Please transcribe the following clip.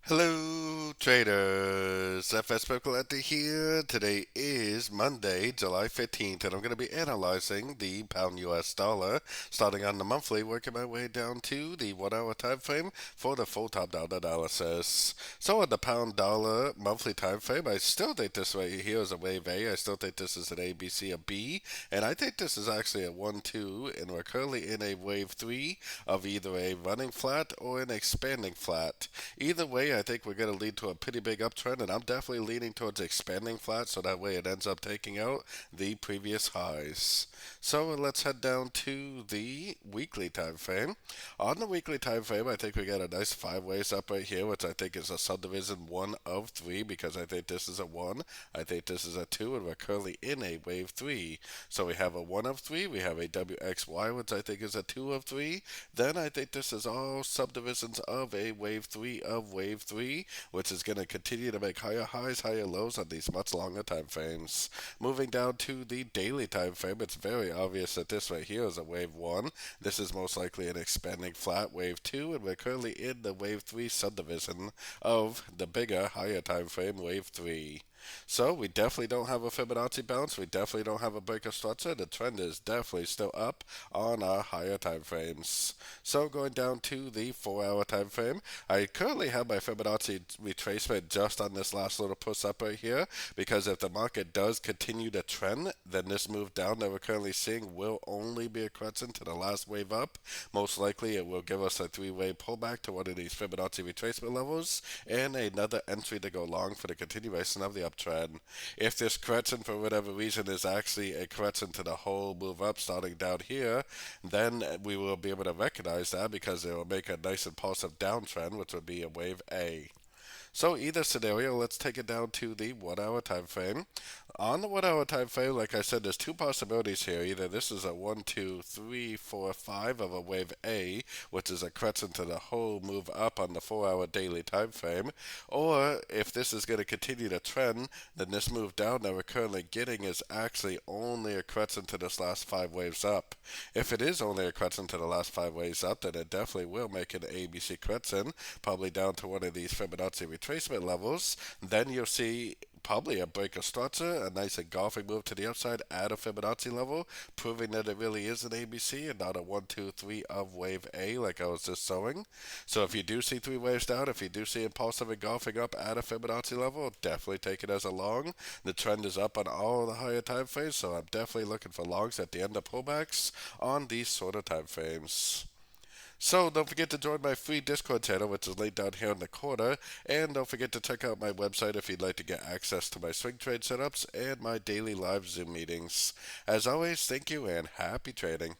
Hello, traders. FX Pip Collector here. Today is Monday, July 15th, and I'm going to be analyzing the pound US dollar, starting on the monthly, working my way down to the 1 hour time frame for the full top down analysis. So, on the pound dollar monthly time frame, I still think this right here is a wave A. I still think this is an A, B, C, a B, and I think this is actually a 1, 2, and we're currently in a wave 3 of either a running flat or an expanding flat. Either way, I think we're going to lead to a pretty big uptrend, and I'm definitely leaning towards expanding flat, so that way it ends up taking out the previous highs. So let's head down to the weekly time frame. On the weekly time frame, I think we got a nice 5 ways up right here, which I think is a subdivision 1 of 3, because I think this is a 1, I think this is a 2, and we're currently in a wave 3. So we have a 1 of 3, we have a WXY, which I think is a 2 of 3. Then I think this is all subdivisions of a wave 3 of wave 3, which is going to continue to make higher highs, higher lows on these much longer time frames. Moving down to the daily time frame, it's very obvious that this right here is a wave 1. This is most likely an expanding flat wave 2, and we're currently in the wave 3 subdivision of the bigger, higher time frame wave 3. So we definitely don't have a Fibonacci bounce. We definitely don't have a break of structure. The trend is definitely still up on our higher time frames. So going down to the 4 hour time frame, I currently have my Fibonacci retracement just on this last little push up right here, because if the market does continue to trend, then this move down that we're currently seeing will only be a correction to the last wave up. Most likely it will give us a 3-way pullback to one of these Fibonacci retracement levels and another entry to go long for the continuation of the uptrend. If this correction for whatever reason is actually a correction to the whole move up starting down here, then we will be able to recognize that, because it will make a nice impulsive downtrend, which would be a wave A. So either scenario, let's take it down to the 1 hour time frame. On the 1 hour time frame, like I said, there's two possibilities here. Either this is a 1, 2, 3, 4, 5 of a wave A, which is a correction to the whole move up on the 4 hour daily time frame, or if this is going to continue to trend, then this move down that we're currently getting is actually only a correction to this last 5 waves up. If it is only a correction to the last 5 waves up, then it definitely will make an ABC correction, probably down to one of these Fibonacci retracement levels. Then you'll see probably a break of structure, a nice engulfing move to the upside at a Fibonacci level, proving that it really is an ABC and not a 1, 2, 3 of wave A like I was just showing. So if you do see 3 waves down, if you do see impulsive engulfing up at a Fibonacci level, definitely take it as a long. The trend is up on all the higher time frames, so I'm definitely looking for longs at the end of pullbacks on these sort of time frames. So don't forget to join my free Discord channel, which is linked down here in the corner, and don't forget to check out my website if you'd like to get access to my swing trade setups and my daily live Zoom meetings. As always, thank you and happy trading.